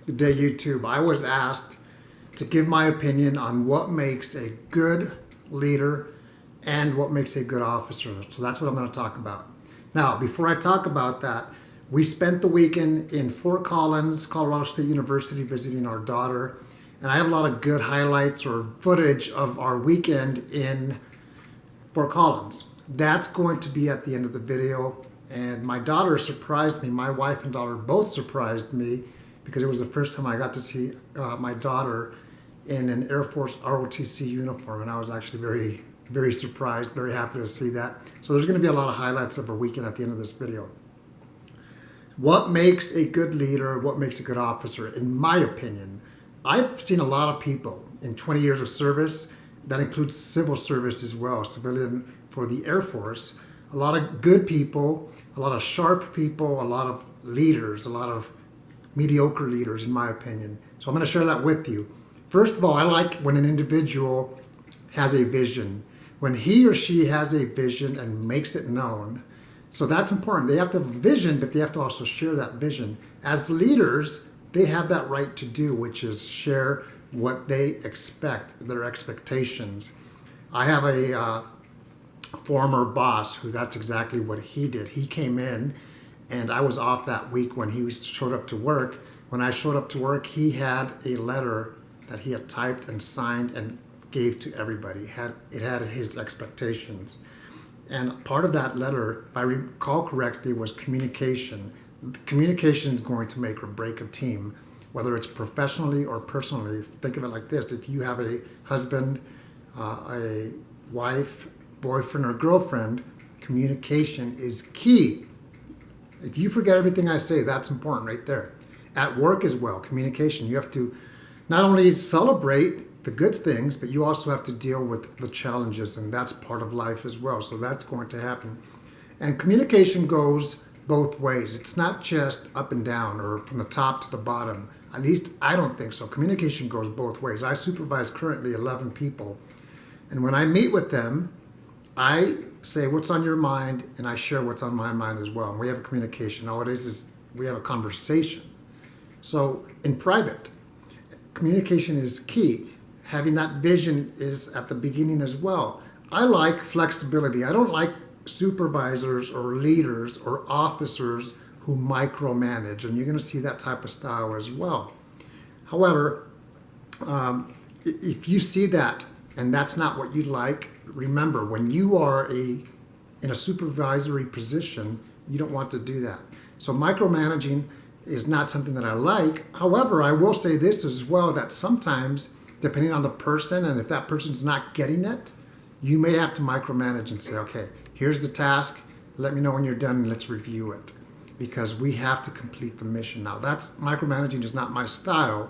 Good day, YouTube. I was asked to give my opinion on what makes a good leader and what makes a good officer. So that's what I'm going to talk about. Now, before I talk about that, we spent the weekend in Fort Collins, Colorado State University, visiting our daughter. And I have a lot of good highlights or footage of our weekend in Fort Collins. That's going to be at the end of the video. And my daughter surprised me. My wife and daughter both surprised me because it was the first time I got to see my daughter in an Air Force ROTC uniform. And I was actually very, very surprised, very happy to see that. So there's going to be a lot of highlights of our weekend at the end of this video. What makes a good leader? What makes a good officer? In my opinion, I've seen a lot of people in 20 years of service. That includes civil service as well, civilian for the Air Force. A lot of good people, a lot of sharp people, a lot of leaders, a lot of mediocre leaders, in my opinion. So I'm going to share that with you. First of all, I like when an individual has a vision. When he or she has a vision and makes it known. So that's important. They have to have a vision, but they have to also share that vision. As leaders, they have that right to do, which is share what they expect, their expectations. I have a former boss who that's exactly what he did. He came in and I was off that week when he showed up to work. When I showed up to work, he had a letter that he had typed and signed and gave to everybody. It had his expectations. And part of that letter, if I recall correctly, was communication. Communication is going to make or break a team, whether it's professionally or personally. Think of it like this. If you have a husband, a wife, boyfriend, or girlfriend, communication is key. If you forget everything I say, that's important right there. At work as well, communication. You have to not only celebrate the good things, but you also have to deal with the challenges, and that's part of life as well. So that's going to happen. And communication goes both ways. It's not just up and down or from the top to the bottom. At least I don't think so. Communication goes both ways. I supervise currently 11 people. And when I meet with them, I say what's on your mind and I share what's on my mind as well. And we have a communication. All it is we have a conversation. So in private, communication is key. Having that vision is at the beginning as well. I like flexibility. I don't like supervisors or leaders or officers who micromanage, and you're going to see that type of style as well. However, if you see that and that's not what you like, remember, when you are in a supervisory position, you don't want to do that. So micromanaging is not something that I like. However, I will say this as well, that sometimes, depending on the person, and if that person's not getting it, you may have to micromanage and say, okay, here's the task, let me know when you're done and let's review it. Because we have to complete the mission. Now, micromanaging is not my style,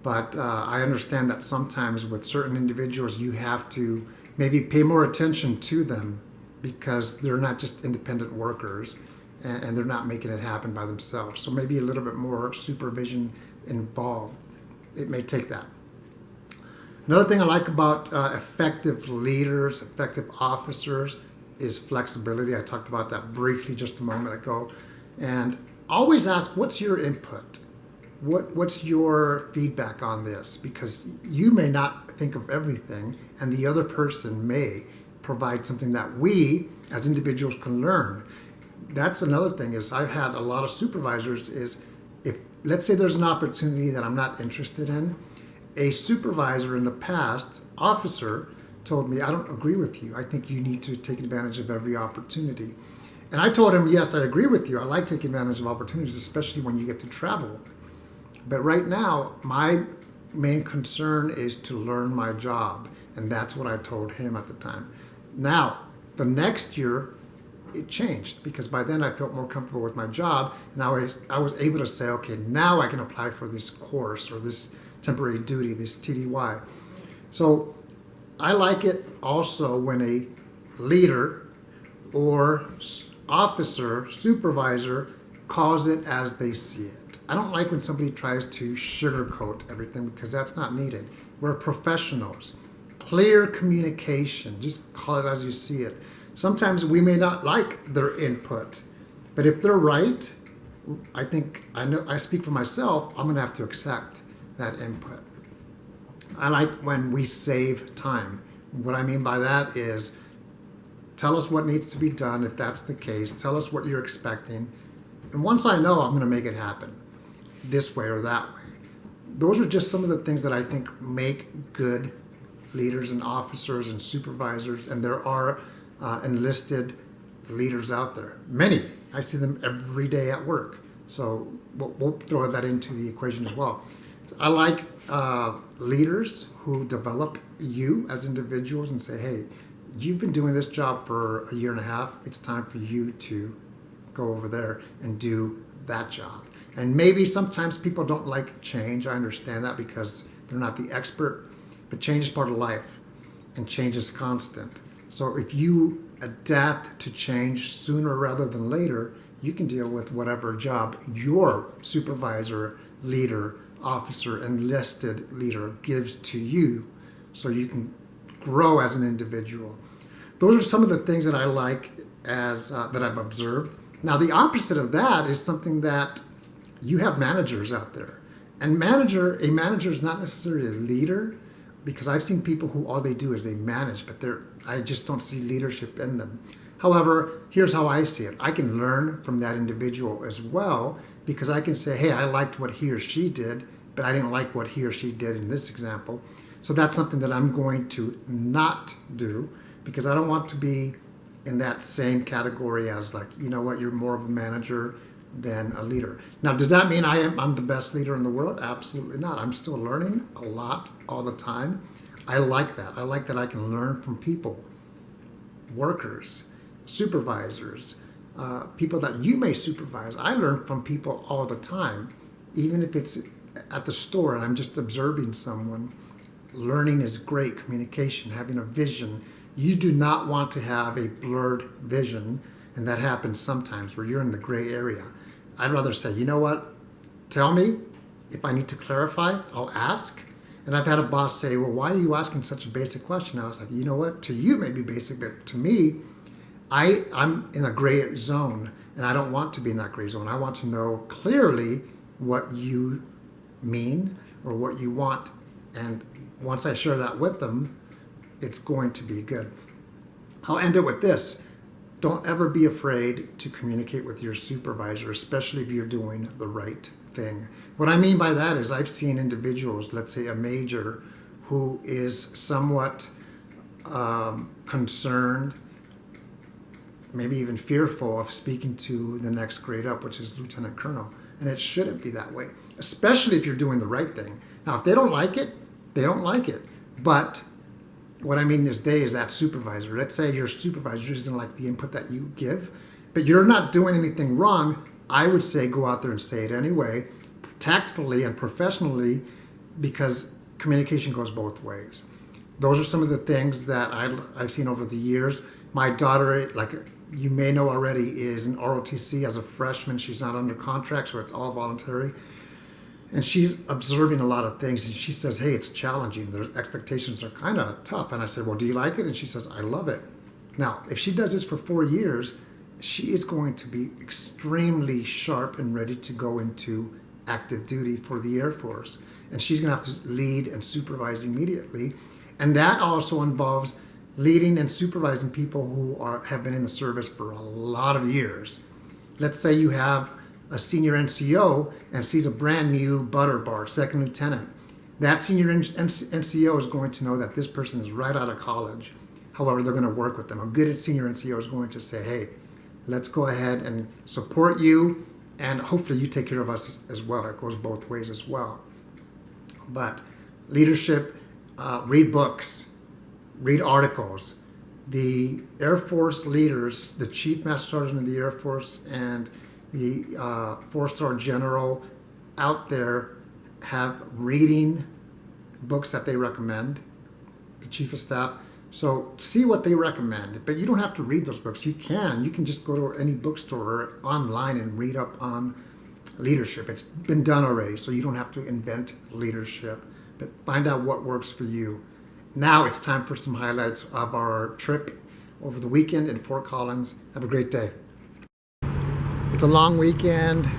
but I understand that sometimes with certain individuals, you have to maybe pay more attention to them because they're not just independent workers and they're not making it happen by themselves. So maybe a little bit more supervision involved. It may take that. Another thing I like about effective leaders, effective officers, is flexibility. I talked about that briefly just a moment ago. And always ask, what's your input? What's your feedback on this? Because you may not think of everything, and the other person may provide something that we as individuals can learn. That's another thing is I've had a lot of supervisors is if, let's say there's an opportunity that I'm not interested in, a supervisor in the past, officer, told me, I don't agree with you. I think you need to take advantage of every opportunity. And I told him, yes, I agree with you. I like taking advantage of opportunities, especially when you get to travel. But right now, my main concern is to learn my job. And that's what I told him at the time. Now, the next year, it changed because by then I felt more comfortable with my job. And I was able to say, okay, now I can apply for this course or this temporary duty, this TDY. So I like it also when a leader or officer, supervisor, calls it as they see it. I don't like when somebody tries to sugarcoat everything because that's not needed. We're professionals. Clear communication, just call it as you see it. Sometimes we may not like their input, but if they're right, I think I know I speak for myself. I'm going to have to accept that input. I like when we save time. What I mean by that is tell us what needs to be done if that's the case. Tell us what you're expecting. And once I know, I'm going to make it happen this way or that way. Those are just some of the things that I think make good leaders and officers and supervisors. And there are enlisted leaders out there. Many. I see them every day at work. So we'll throw that into the equation as well. I like leaders who develop you as individuals and say, hey, you've been doing this job for a year and a half. It's time for you to go over there and do that job. And maybe sometimes people don't like change. I understand that because they're not the expert. But change is part of life, and change is constant. So if you adapt to change sooner rather than later, you can deal with whatever job your supervisor, leader, officer, enlisted leader gives to you, so you can grow as an individual. Those are some of the things that I like as that I've observed. Now, the opposite of that is something that you have managers out there. And a manager is not necessarily a leader, because I've seen people who all they do is they manage, but I just don't see leadership in them. However, here's how I see it. I can learn from that individual as well, because I can say, hey, I liked what he or she did, but I didn't like what he or she did in this example. So that's something that I'm going to not do, because I don't want to be in that same category as, like, you know what, you're more of a manager than a leader. Now, does that mean I'm the best leader in the world? Absolutely not. I'm still learning a lot all the time. I like that. I like that I can learn from people, workers, supervisors, people that you may supervise. I learn from people all the time, even if it's at the store and I'm just observing someone. Learning is great. Communication, having a vision. You do not want to have a blurred vision, and that happens sometimes where you're in the gray area. I'd rather say, you know what, tell me. If I need to clarify, I'll ask. And I've had a boss say, well, why are you asking such a basic question? I was like, you know what, to you it may be basic, but to me, I'm in a gray zone, and I don't want to be in that gray zone. I want to know clearly what you mean or what you want. And once I share that with them, it's going to be good. I'll end it with this. Don't ever be afraid to communicate with your supervisor, especially if you're doing the right thing. What I mean by that is I've seen individuals, let's say a major, who is somewhat concerned, maybe even fearful of speaking to the next grade up, which is lieutenant colonel. And it shouldn't be that way, especially if you're doing the right thing. Now, if they don't like it, they don't like it. But what I mean is that supervisor. Let's say your supervisor doesn't like the input that you give, but you're not doing anything wrong. I would say go out there and say it anyway, tactfully and professionally, because communication goes both ways. Those are some of the things that I've seen over the years. My daughter, like you may know already, is in ROTC as a freshman. She's not under contract, so it's all voluntary. And she's observing a lot of things, and she says, hey, it's challenging. The expectations are kind of tough. And I said, well, do you like it? And she says, I love it. Now, if she does this for 4 years, she is going to be extremely sharp and ready to go into active duty for the Air Force. And she's going to have to lead and supervise immediately. And that also involves leading and supervising people who have been in the service for a lot of years. Let's say you have a senior NCO and sees a brand new butter bar, second lieutenant. That senior NCO is going to know that this person is right out of college. However, they're going to work with them. A good senior NCO is going to say, hey, let's go ahead and support you, and hopefully you take care of us as well. It goes both ways as well. But leadership, read books, read articles. The Air Force leaders, the Chief Master Sergeant of the Air Force and the 4-star general out there have reading books that they recommend, the Chief of Staff. So see what they recommend, but you don't have to read those books. You can just go to any bookstore or online and read up on leadership. It's been done already, so you don't have to invent leadership, but find out what works for you. Now it's time for some highlights of our trip over the weekend in Fort Collins. Have a great day. It's a long weekend,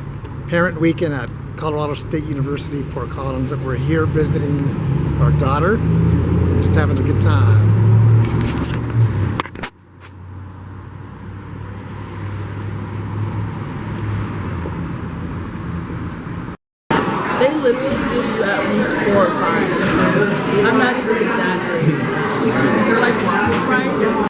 parent weekend at Colorado State University, Fort Collins, that we're here visiting our daughter and just having a good time. They literally give you at least 4 or 5. I'm not even exaggerating. They're like waffle fries.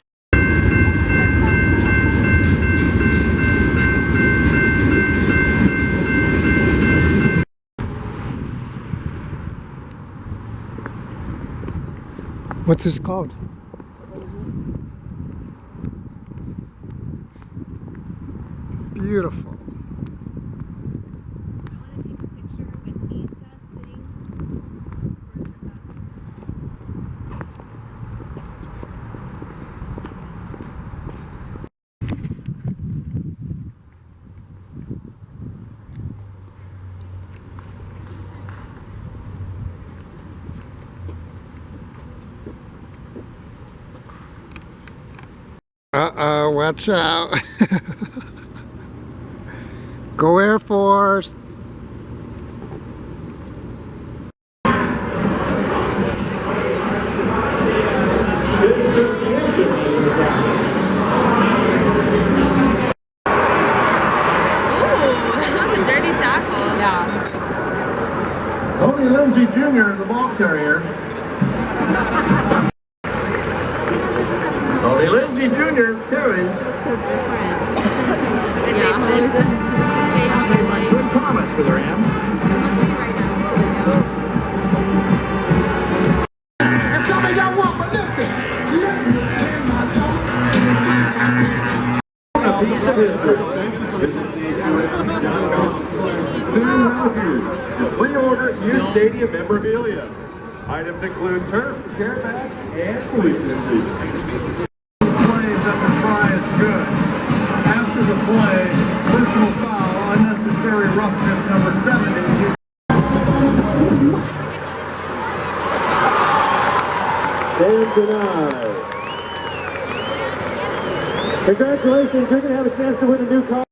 What's this called? Beautiful. Uh-oh, watch out. Go Air Force. Tony Lindsay Jr. is the ball carrier. Tony Lindsay Jr. carries. She looks so different. Good comments for the Rams. Someone's reading right now, just the video. And some of y'all want, but listen. A piece of history. Pre-order new stadium memorabilia. Items include turf, chair backs, and policeman seats. Plays that the try is good. After the play, personal foul, unnecessary roughness, number 70. And denied. Congratulations, you're going to have a chance to win a new car.